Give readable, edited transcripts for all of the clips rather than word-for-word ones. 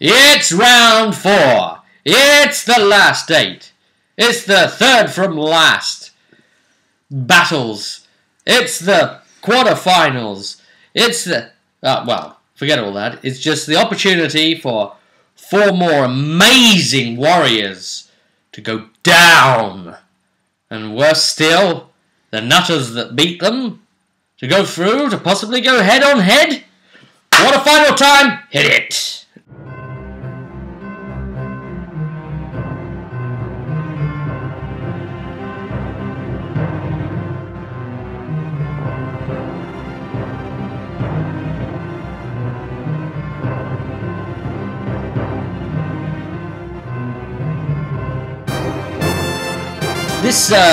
It's round 4. It's the last date. It's the third from last battles. It's the quarterfinals. It's the... well, forget all that. It's just the opportunity for 4 more amazing warriors to go down. And worse still, the nutters that beat them to go through to possibly go head on head. Quarterfinal time, hit it!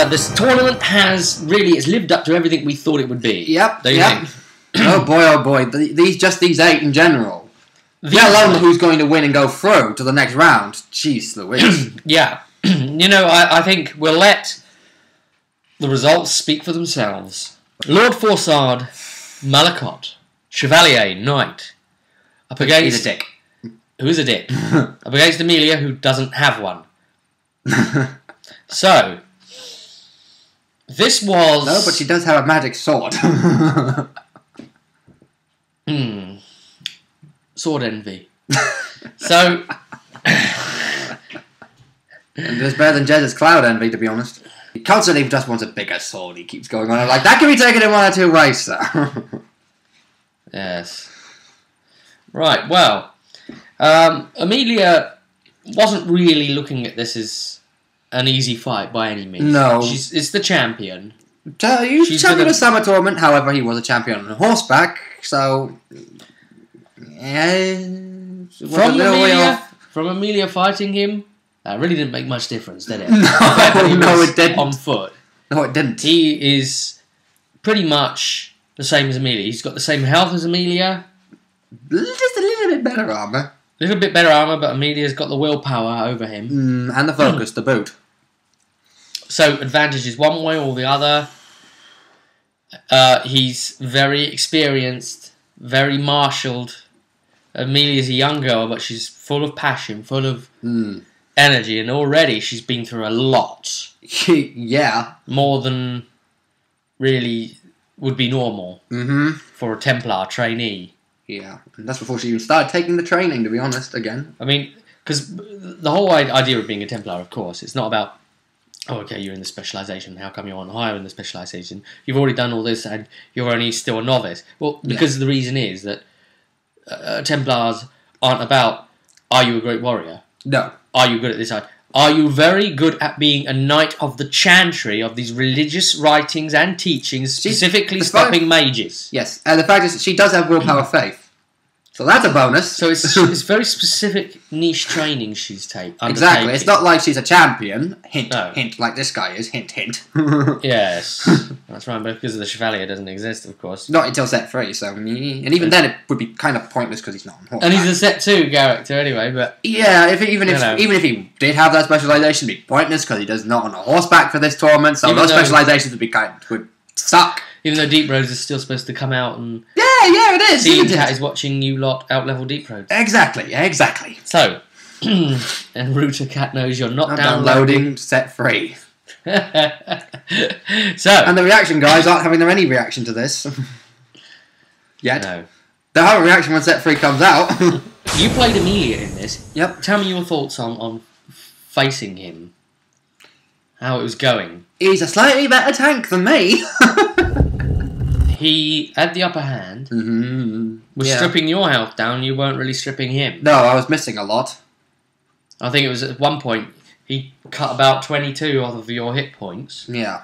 This tournament has lived up to everything we thought it would be. Yep. Don't you think? Oh boy. These 8 in general. Let alone who's going to win and go through to the next round. Jeez Louise. Yeah. You know, I think we'll let the results speak for themselves. Lord Forsard, Malakot, Chevalier, Knight, up against... He's a dick. Who is a dick? Up against Amelia, who doesn't have one. So... This was... No, but she does have a magic sword. Sword envy. So... And it's better than Jez's cloud envy, to be honest. He constantly just wants a bigger sword. He keeps going on. I'm like, that can be taken in 1 or 2 ways, sir. Yes. Right, well... Amelia wasn't really looking at this as... an easy fight by any means. No. It's the champion. He's champion of Summer Tournament, however, he was a champion on horseback, so... Yeah... From Amelia fighting him, that really didn't make much difference, did it? No, it didn't. On foot. No, it didn't. He is pretty much the same as Amelia. He's got the same health as Amelia. Just a little bit better armour. A little bit better armour, but Amelia's got the willpower over him. And the focus to boot. So, advantage is one way or the other. He's very experienced, very marshalled. Amelia's a young girl, but she's full of passion, full of energy, and already she's been through a lot. Yeah. More than really would be normal for a Templar trainee. Yeah, and that's before she even started taking the training, to be honest, again. I mean, because the whole idea of being a Templar, of course, it's not about, oh, okay, you're in the specialisation, how come you're on higher in the specialisation? You've already done all this and you're only still a novice. Well, because the reason is that Templars aren't about, are you a great warrior? No. Are you good at this? Are you very good at being a knight of the chantry of these religious writings and teachings, specifically stopping mages? Yes, and the fact is she does have willpower faith. So that's a bonus. So it's very specific niche training she's undertaking. Exactly. It's not like she's a champion. Hint, hint, like this guy is. Hint, hint. Yes. That's right, but because the Chevalier doesn't exist, of course. Not until set 3, so... And even then it would be kind of pointless because he's not on horseback. And he's a set 2 character anyway, but... Yeah, even if he did have that specialisation, it'd be pointless because he does not on a horseback for this tournament, so those specialisations would suck. Even though Deep Roads is still supposed to come out and... Yeah, it is. Team is watching you lot out-level Deep Roads. Exactly. So, and Router Cat knows you're not downloading set 3. So... And the reaction guys aren't having any reaction to this. Yet. No. They'll have a reaction when set 3 comes out. You played Amelia in this. Yep. Tell me your thoughts on facing him. How it was going. He's a slightly better tank than me. He had the upper hand. Was stripping your health down. You weren't really stripping him. No, I was missing a lot. I think it was at one point he cut about 22 off of your hit points. Yeah.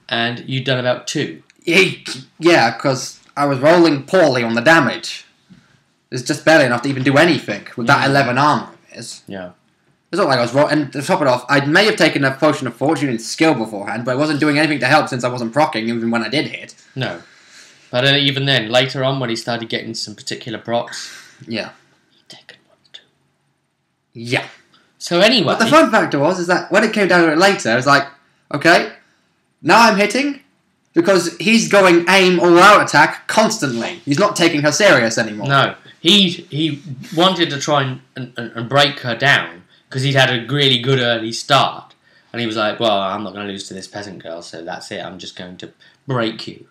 And you'd done about 2. Yeah, because I was rolling poorly on the damage. It's just barely enough to even do anything with that 11 armor it is. Yeah. It's not like I was rolling. And to top it off, I may have taken a potion of fortune and skill beforehand, but I wasn't doing anything to help since I wasn't proccing even when I did hit. No. But even then, later on when he started getting some particular procs... Yeah. He'd taken 1 too. Yeah. So anyway... But the fun factor is that when it came down to it later, I was like, okay, now I'm hitting, Because he's going aim all-out attack constantly. He's not taking her serious anymore. No. He wanted to try and break her down because he'd had a really good early start. And he was like, well, I'm not going to lose to this peasant girl, so that's it. I'm just going to break you.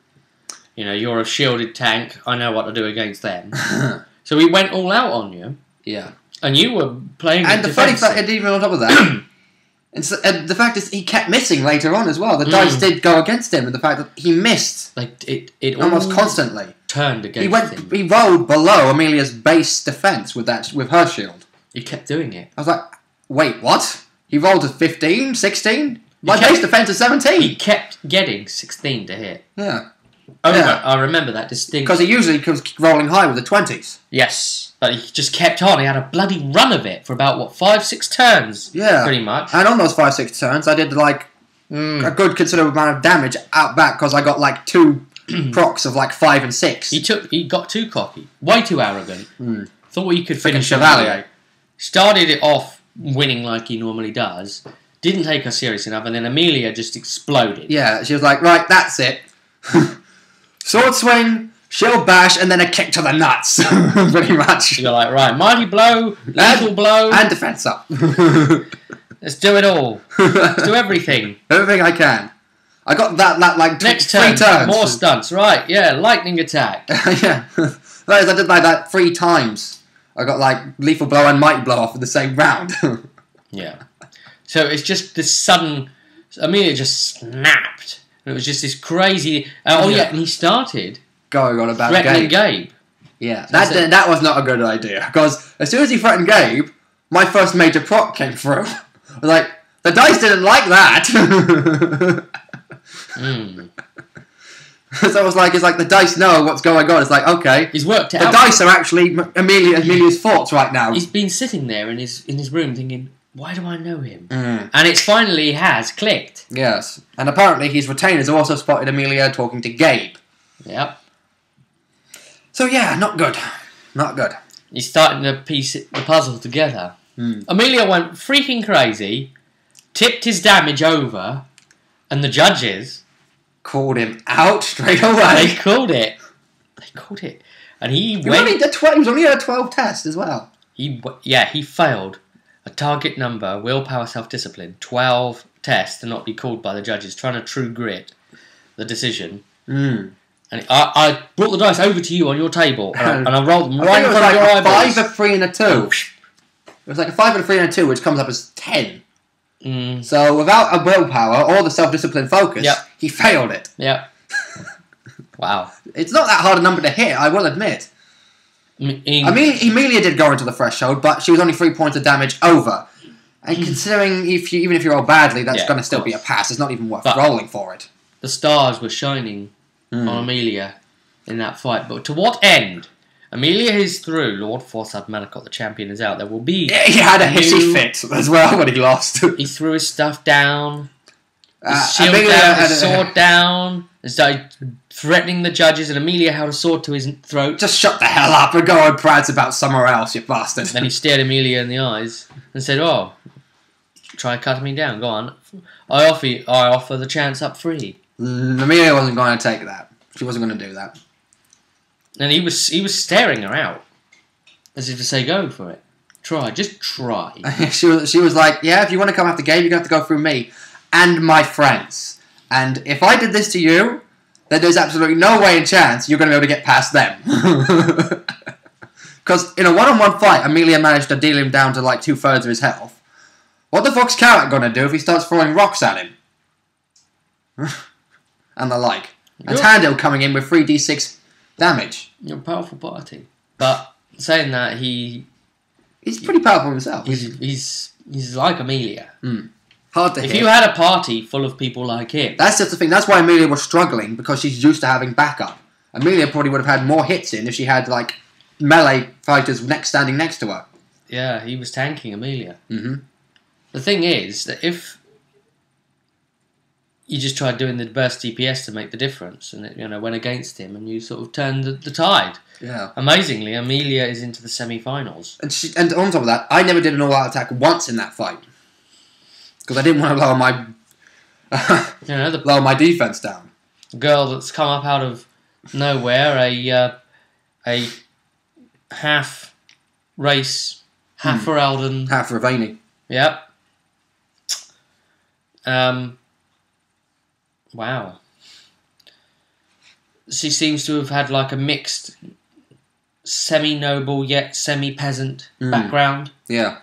You know, you're a shielded tank. I know what to do against them. So he went all out on you. Yeah. And you were playing And the funny fact, even on top of that, and the fact is he kept missing later on as well. The dice did go against him, and the fact that he missed like it almost constantly turned against him. He rolled below Amelia's base defense with her shield. He kept doing it. I was like, wait, what? He rolled a 15, 16? My base defense is 17. He kept getting 16 to hit. Yeah. I remember that distinctly. Because he usually was rolling high with the 20s. Yes, but he just kept on. He had a bloody run of it for about, 5-6 turns? Yeah. Pretty much. And on those 5-6 turns, I did, like, a good considerable amount of damage out back because I got, like, 2 procs of, like, 5 and 6. He got too cocky. Way too arrogant. Thought he could finish Chevalier. Started it off winning like he normally does. Didn't take her serious enough, and then Amelia just exploded. Yeah, she was like, right, that's it. Sword swing, shield bash, and then a kick to the nuts. Pretty much. You're like, right, mighty blow, lethal blow. And defense up. Let's do it all. Let's do everything. Everything I can. I got that like next 3 turn, turns. more stunts, right, yeah, lightning attack. Yeah. I did like that 3 times. I got like lethal blow and mighty blow off in the same round. Yeah. So it's just this sudden... Amelia just snapped. And it was just this crazy... and he started... Going on about threatening Gabe. Yeah, that was not a good idea. Because as soon as he threatened Gabe, my first major proc came through. I was like, the dice didn't like that. So it's like the dice know what's going on. It's like, okay, he's worked it out. The dice are actually Amelia's thoughts right now. He's been sitting there in his room thinking, why do I know him? And it finally has clicked. Yes, and apparently his retainers also spotted Amelia talking to Gabe. Yep. So yeah, not good. Not good. He's starting to piece the puzzle together. Amelia went freaking crazy, tipped his damage over, and the judges called him out straight away. They called it. And he was only a 12 test as well. He failed a target number, willpower, self-discipline, 12 tests to not be called by the judges, trying to true grit the decision. And I brought the dice over to you on your table, and I rolled them right in front of your eyeballs. 5, a 3, and a 2. It was like a 5 and a 3 and a 2, which comes up as 10. So without a willpower or the self-discipline focus, he failed it. Yep. Wow. It's not that hard a number to hit, I will admit. I mean, Amelia did go into the threshold, but she was only 3 points of damage over. And considering even if you roll badly, that's going to still be a pass. It's not even worth rolling for it. The stars were shining on Amelia in that fight. But to what end? Amelia is through. Lord Forsard Malakot, the champion, is out. There will be... Yeah, he had a hissy fit as well when he lost. He threw his stuff down. His shield down, his sword down. And started threatening the judges, and Amelia held a sword to his throat. Just shut the hell up and go and prance about somewhere else, you bastard. Then he stared Amelia in the eyes and said, "Oh, try cutting me down. Go on. I offer the chance up free." Amelia wasn't going to take that. She wasn't going to do that. And he was staring her out, as if to say, "Go for it. Try. Just try." she was like, "Yeah, if you want to come after Gabe, you're going to have to go through me and my friends. And if I did this to you, then there's absolutely no way and chance you're going to be able to get past them." Because in a one-on-one fight, Amelia managed to deal him down to like 2/3 of his health. What the fuck's Carrot going to do if he starts throwing rocks at him? And the like. And Tandil coming in with 3d6 damage. You're a powerful party. But saying that, he's pretty powerful himself. He's like Amelia. Hard to hit. If you had a party full of people like him... That's just the thing. That's why Amelia was struggling, because she's used to having backup. Amelia probably would have had more hits in if she had, like, melee fighters standing next to her. Yeah, he was tanking Amelia. The thing is that if you just tried doing the burst DPS to make the difference, and it went against him, and you sort of turned the tide. Yeah. Amazingly, Amelia is into the semi-finals. And on top of that, I never did an all-out attack once in that fight. Because I didn't want to lower my lower my defense down. girl that's come up out of nowhere, a half race, half Ferelden, half Ralevi. Yep. Wow. She seems to have had like a mixed, semi-noble yet semi-peasant background. Yeah.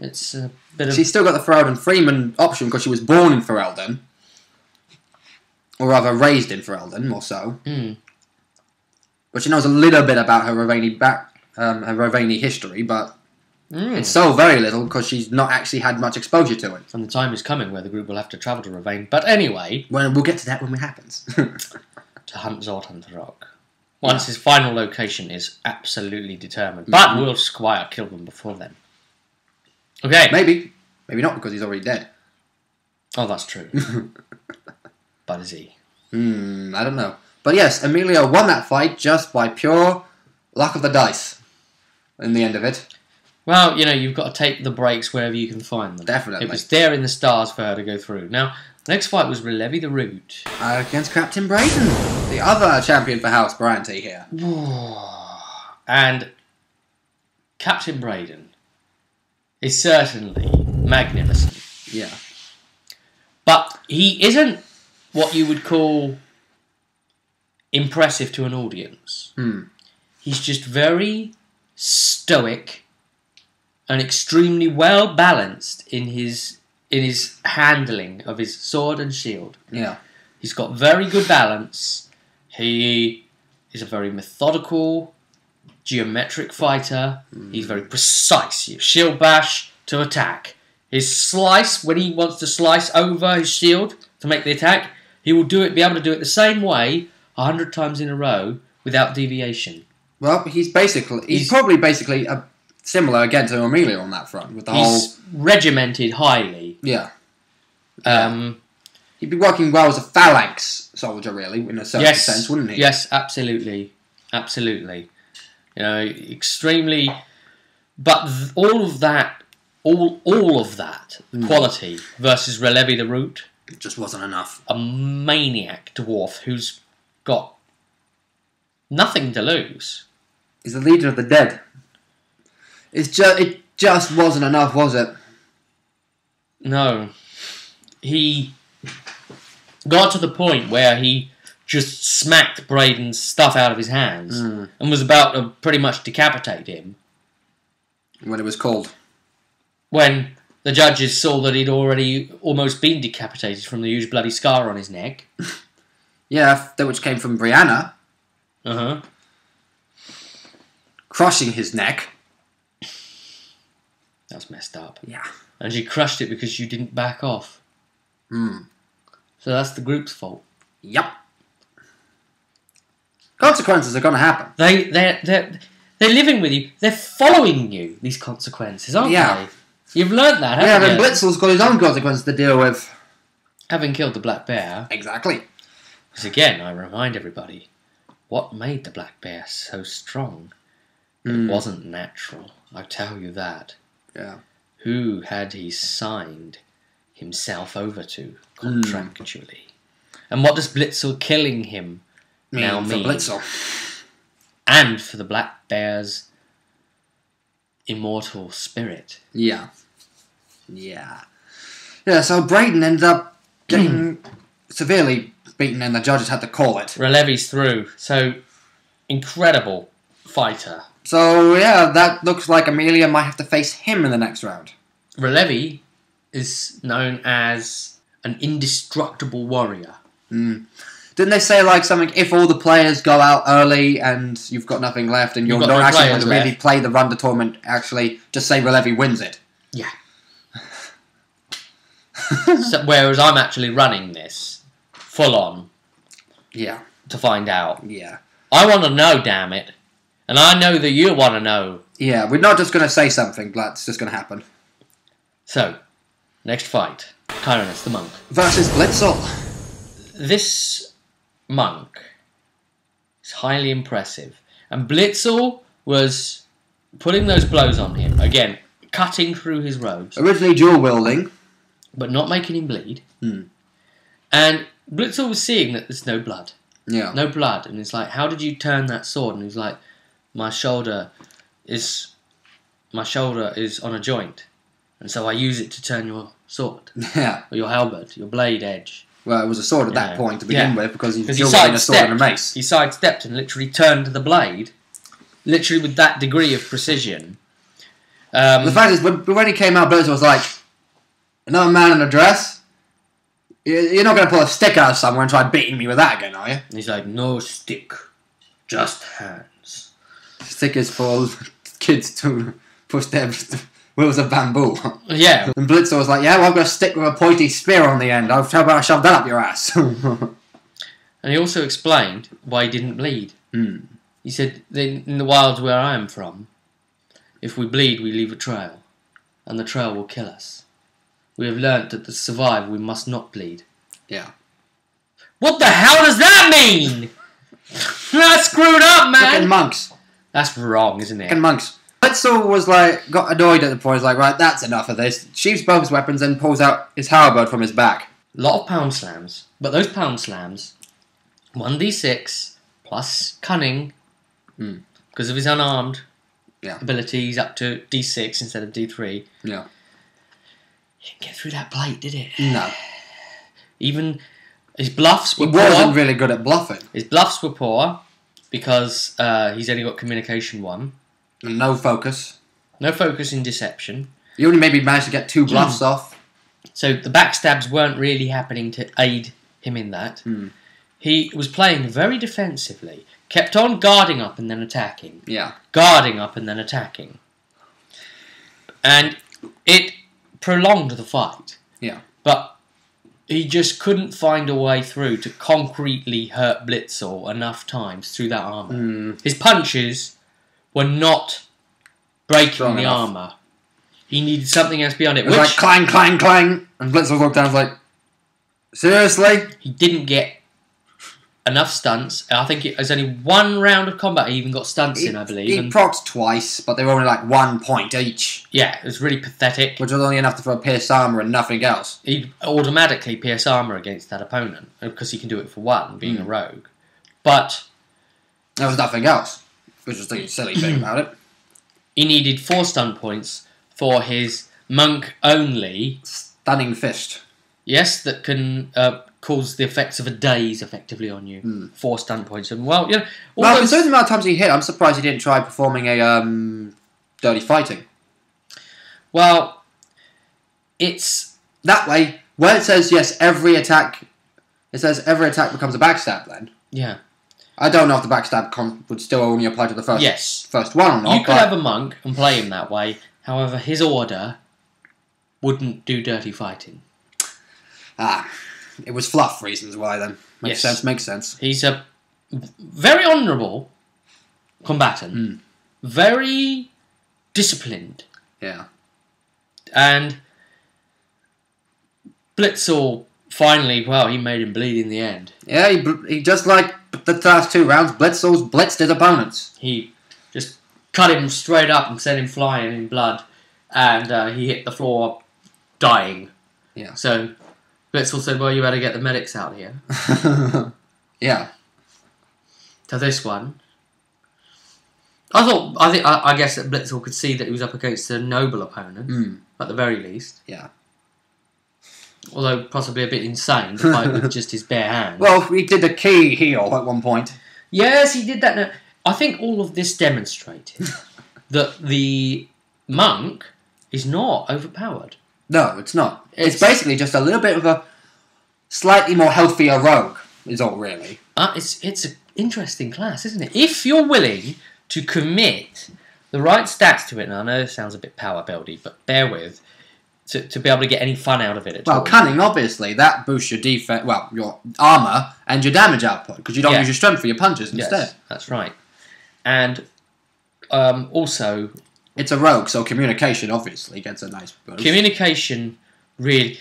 It's a bit of... She's still got the Ferelden freeman option because she was born in Ferelden. Or rather, raised in Ferelden, more so. But she knows a little bit about her Ralevi history, but it's so very little because she's not actually had much exposure to it. And the time is coming where the group will have to travel to Ralevi. But anyway... Well, we'll get to that when it happens. To hunt Zordon the Rock. Once his final location is absolutely determined. But will Squire kill them before then? Okay. Maybe. Maybe not because he's already dead. Oh, that's true. But is he? I don't know. But yes, Emilia won that fight just by pure luck of the dice. In the end of it. Well, you know, you've got to take the breaks wherever you can find them. Definitely. It was there in the stars for her to go through. Now, the next fight was Ralevi the Root. Against Captain Braedon, the other champion for House Bronte here. And Captain Braedon is certainly magnificent. Yeah. But he isn't what you would call impressive to an audience. He's just very stoic and extremely well balanced in his handling of his sword and shield. Yeah. He's got very good balance. He is a very methodical, geometric fighter. He's very precise. Shield bash to attack. His slice, when he wants to slice over his shield to make the attack, he will be able to do it the same way 100 times in a row without deviation. Well, he's probably basically similar again to Emilia on that front with the he's regimented highly. Yeah. He'd be working well as a phalanx soldier, really, in a certain sense, wouldn't he? Yes, absolutely, absolutely. You know, extremely. But all of that quality versus Ralevi the Root, it just wasn't enough. A maniac dwarf who's got nothing to lose. He's the leader of the dead. It just wasn't enough, was it? No. He got to the point where he just smacked Braedon's stuff out of his hands and was about to pretty much decapitate him. When it was called. When the judges saw that he'd already almost been decapitated from the huge bloody scar on his neck. Yeah, that which came from Brianna. Uh-huh. Crushing his neck. That's messed up. Yeah. And she crushed it because you didn't back off. So that's the group's fault. Yep. Consequences are going to happen. They're living with you. They're following you, these consequences, aren't they? You've learnt that, haven't you? Yeah, then Blitzel's got his own consequences to deal with. Having killed the Black Bear. Exactly. Because again, I remind everybody, what made the Black Bear so strong? It wasn't natural, I tell you that. Yeah. Who had he signed himself over to contractually? And what does Blitzel killing him now mean? For Blitzel. And for the Black Bear's immortal spirit. Yeah. Yeah. Yeah, so Braedon ended up getting severely beaten and the judges had to call it. Ralevi's through. So, incredible fighter. So, yeah, that looks like Emilia might have to face him in the next round. Ralevi is known as an indestructible warrior. Didn't they say, like, something, if all the players go out early and you've got nothing left and you don't actually want to really play the run the tournament, actually, just say Ralevi wins it? Yeah. Whereas I'm actually running this full on. Yeah. To find out. Yeah. I want to know, damn it. And I know that you want to know. Yeah, we're not just going to say something, but it's just going to happen. So, next fight. Kyrennes the monk. Versus Blitzel. This monk is highly impressive. And Blitzel was putting those blows on him. Again, cutting through his robes. Originally dual wielding. But not making him bleed. And Blitzel was seeing that there's no blood. Yeah. No blood. And it's like, how did you turn that sword? And he's like, my shoulder is on a joint. And so I use it to turn your sword. Yeah. Or your halberd, your blade edge. Well, it was a sword at that point to begin with, because he's still holding a sword and a mace. He sidestepped and literally turned the blade, literally with that degree of precision. The fact is, when he came out, Blitzel was like, another man in a dress? You're not going to pull a stick out of somewhere and try beating me with that again, are you? And he's like, no stick, just hands. Stick is for kids to push their wheels of bamboo. Yeah. And Blitzel was like, yeah, well, I've got a stick with a pointy spear on the end. How about I shove that up your ass? And he also explained why he didn't bleed. He said, in the wilds where I am from, if we bleed, we leave a trail, and the trail will kill us. We have learnt that to survive, we must not bleed. Yeah. What the hell does that mean? That's screwed up, man! Fucking monks. That's wrong, isn't it? Fucking monks. Blitzel was like, got annoyed at the point. He's like, right, that's enough of this. Sheaves both his weapons and pulls out his halberd from his back. A lot of pound slams, but those pound slams, 1d6 plus cunning, because of his unarmed abilities up to d6 instead of d3. Yeah. He didn't get through that plate, did it? No. Even his bluffs were poor. He wasn't really good at bluffing. His bluffs were poor because he's only got communication 1. And no focus. No focus in deception. He only maybe managed to get 2 bluffs off. So the backstabs weren't really happening to aid him in that. He was playing very defensively. Kept on guarding up and then attacking. Yeah. Guarding up and then attacking. And it prolonged the fight. Yeah. But he just couldn't find a way through to concretely hurt Blitzel enough times through that armour. His punches were not breaking the armour. He needed something else beyond it. It was like clang, clang, clang. And Blitzel looked down and was like, seriously? He didn't get enough stunts. I think it was only 1 round of combat he even got stunts in, I believe. He procced twice, but they were only like 1 point each. Yeah, it was really pathetic. Which was only enough to throw pierce armour and nothing else. He'd automatically pierce armour against that opponent, because he can do it for 1, being a rogue. But there was nothing else, which was the silly thing about it. He needed 4 stun points for his monk-only Stunning Fist. Yes, that can cause the effects of a daze effectively on you. 4 stun points. And, well, you know... Well, considering the amount of times he hit, I'm surprised he didn't try performing a dirty fighting. Well, it's... That way, where it says, yes, every attack... It says every attack becomes a backstab then. Yeah. I don't know if the backstab would still only apply to the first one or not. You could have a monk and play him that way. However, his order wouldn't do dirty fighting. It was fluff reasons why then. Makes sense. He's a very honourable combatant. Very disciplined. Yeah. And Blitzel finally, well, he made him bleed in the end. Yeah, he just like the last 2 rounds, Blitzel's blitzed his opponents. He just cut him straight up and sent him flying in blood. And he hit the floor dying. Yeah. So Blitzel said, well, you better get the medics out here. Yeah. To this one. I guess that Blitzel could see that he was up against a noble opponent, at the very least. Yeah. Although possibly a bit insane to fight with just his bare hands. Well, he did the key heal at one point. Yes, he did that. No, I think all of this demonstrated that the monk is not overpowered. No, it's not. It's basically just a little bit of a slightly more healthier rogue, is all really. It's an interesting class, isn't it? If you're willing to commit the right stats to it, and I know it sounds a bit power buildy, but bear with, to be able to get any fun out of it at all. Well, cunning, obviously, that boosts your defense, well, your armour and your damage output, because you don't use your strength for your punches instead. Yes, that's right. And also... It's a rogue, so communication obviously gets a nice boost. Communication, really,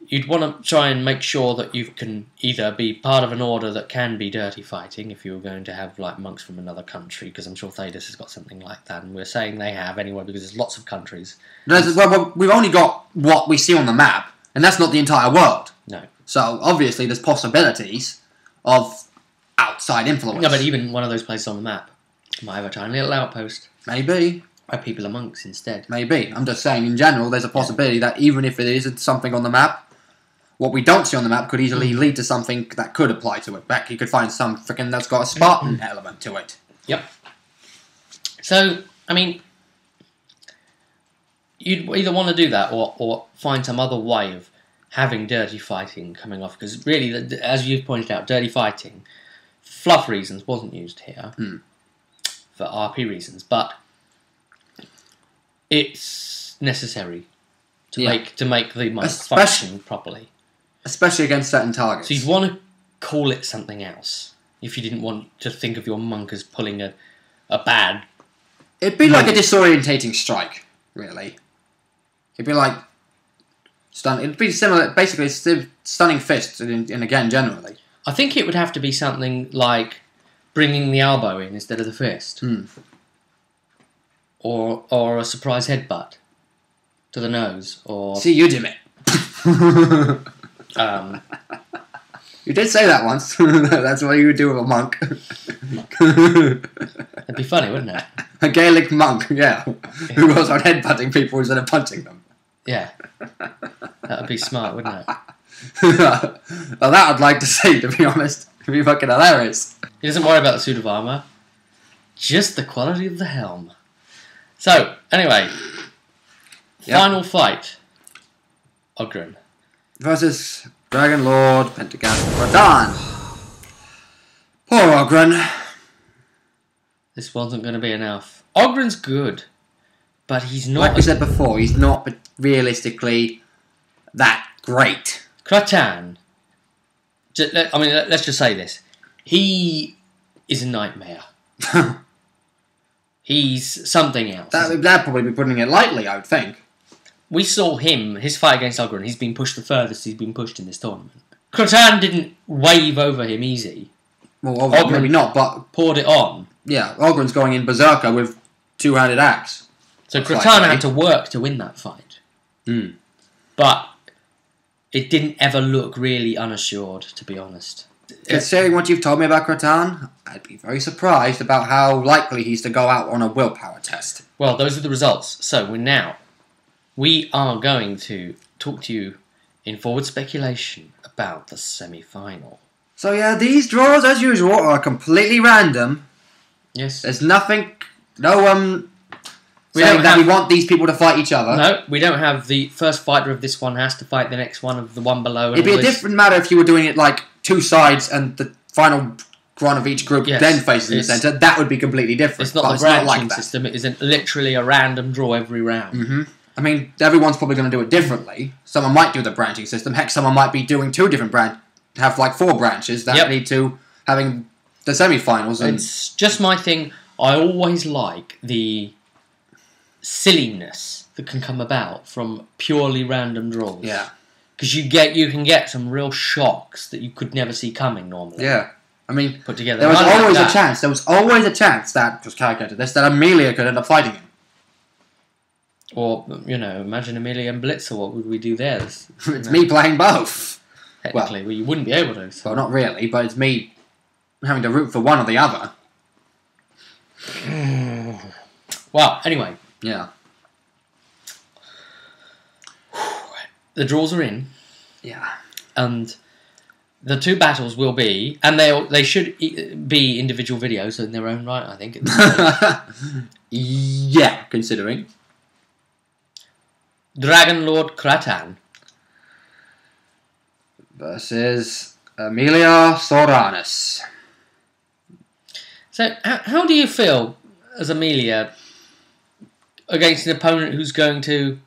you'd want to try and make sure that you can either be part of an order that can be dirty fighting, if you were going to have like monks from another country, because I'm sure Thaddeus has got something like that, and we're saying they have anyway, because there's lots of countries. Well, we've only got what we see on the map, and that's not the entire world. No. So, obviously, there's possibilities of outside influence. No, but even one of those places on the map might have a tiny little outpost. Maybe. Where people are monks instead. Maybe. I'm just saying, in general, there's a possibility that even if it isn't something on the map, what we don't see on the map could easily lead to something that could apply to it. Beck, you could find some frickin' that's got a Spartan element to it. Yep. So, I mean, you'd either want to do that or find some other way of having dirty fighting coming off. Because really, as you've pointed out, dirty fighting, fluff reasons, wasn't used here for RP reasons, but it's necessary to make the monk function properly. Especially against certain targets. So you'd want to call it something else if you didn't want to think of your monk as pulling a bad... It'd be like a disorientating strike, really. It'd be like... It'd be similar, basically, stunning fists, and again, generally. I think it would have to be something like bringing the elbow in instead of the fist. Or a surprise headbutt to the nose, or... See, you did it. You did say that once. That's what you would do with a monk. That'd be funny, wouldn't it? A Gaelic monk, yeah. Who goes on headbutting people instead of punching them. Yeah. That would be smart, wouldn't it? Well, that I'd like to see, to be honest. It'd be fucking hilarious. He doesn't worry about the suit of armour. Just the quality of the helm. So, anyway. Final fight. Oghren. Versus Dragon Lord Pentaghast Braedon. Poor Oghren. This wasn't going to be enough. Ogren's good, but he's not... Like we said before, he's not realistically that great. Krataan. I mean, let's just say this. He is a nightmare. He's something else. That'd probably be putting it lightly, I would think. We saw his fight against Oghren. He's been pushed the furthest he's been pushed in this tournament. Krataan didn't wave over him easy. Well, Oghren maybe not, but... poured it on. Yeah, Ogren's going in berserker with two-handed axe. So Krataan had to work to win that fight. But it didn't ever look really unassured, to be honest. Considering what you've told me about Krataan, I'd be very surprised about how likely he's to go out on a willpower test. Well, those are the results. So we are going to talk to you in forward speculation about the semi-final. So yeah, these draws, as usual, are completely random. Yes. There's nothing, saying that we want these people to fight each other. No, we don't have the first fighter of this one has to fight the next one of the one below. And it'd be a different matter if you were doing it like two sides and the final one of each group then faces in the centre. That would be completely different. It's not the branching system. It isn't literally a random draw every round. I mean, everyone's probably going to do it differently. Someone might do the branching system. Heck, someone might be doing two different have like 4 branches that lead to having the semi-finals. And it's just my thing. I always like the silliness that can come about from purely random draws. Yeah. Because you can get some real shocks that you could never see coming normally. Yeah. I mean, put together. There was always a chance. There was always a chance that, just calculated this, that Amelia could end up fighting him. Or, imagine Amelia and Blitzer. What would we do there? It's me playing both. Technically, well, you wouldn't be able to. So. Well, not really, but it's me having to root for one or the other. Well, anyway. Yeah. The draws are in. Yeah. And the 2 battles will be, and they should be individual videos in their own right, I think. Yeah, considering. Dragon Lord Krataan versus Amelia Soranis. So, how do you feel as Amelia against an opponent who's going to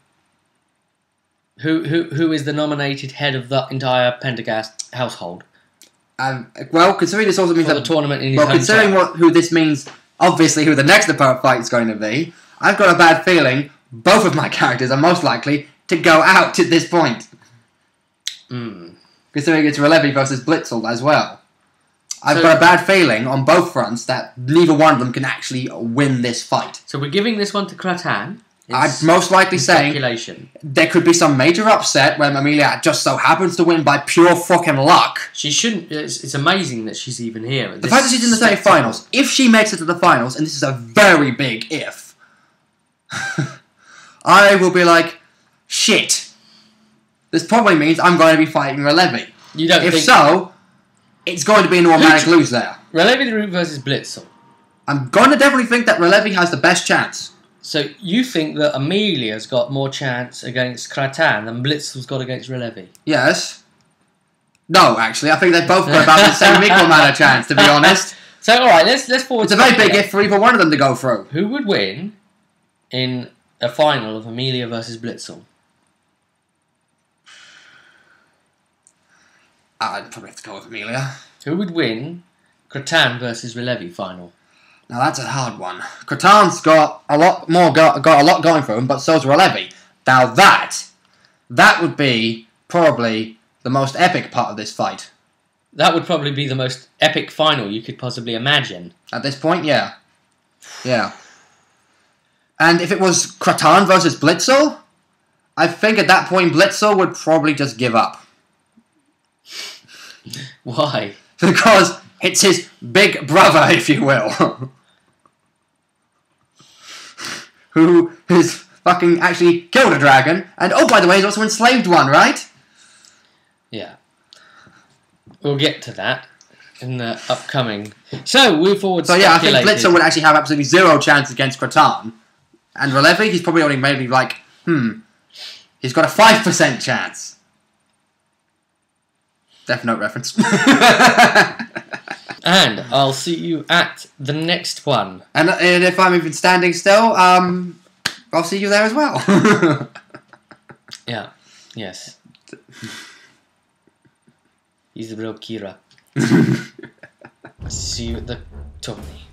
who is the nominated head of the entire Pentaghast household? Well, considering this also means the tournament in his considering who this means, obviously who the next opponent fight is going to be, I've got a bad feeling both of my characters are most likely to go out at this point. Considering it's Ralevi versus Blitzel as well. I've got a bad feeling on both fronts that neither one of them can actually win this fight. So we're giving this one to Krataan. I'm most likely saying there could be some major upset when Amelia just so happens to win by pure fucking luck. She shouldn't. It's amazing that she's even here. The fact that she's in the semi-finals, if she makes it to the finals, and this is a very big if, I will be like, shit. This probably means I'm going to be fighting Ralevi. You don't if think... so, it's going to be an automatic lose there. Ralevi versus Blitzel. I'm going to definitely think that Ralevi has the best chance. So you think that Amelia's got more chance against Krataan than Blitzel's got against Ralevi? Yes. No, actually, I think they've both got about the same equal amount of chance, to be honest. So, alright, let's forward. It's a very big if for either one of them to go through. Who would win in a final of Amelia versus Blitzel? I'd probably have to go with Amelia. Who would win Krataan versus Ralevi final? Now that's a hard one. Krataan's got a lot more, got a lot going for him, but so's Ralevi. Now that would be probably the most epic part of this fight. That would probably be the most epic final you could possibly imagine. At this point, yeah. Yeah. And if it was Krataan versus Blitzel, I think at that point Blitzel would probably just give up. Why? Because it's his big brother, if you will. Who has fucking actually killed a dragon. And, oh, by the way, he's also enslaved one, right? Yeah. We'll get to that in the upcoming... So, we've forward yeah, I think Blitzel would actually have absolutely zero chance against Krataan. And Ralevi, he's probably only maybe like, he's got a 5% chance. Death Note reference. And I'll see you at the next one. And if I'm even standing still, I'll see you there as well. Yeah. Yes. He's the real Kira. See you at the Tourney.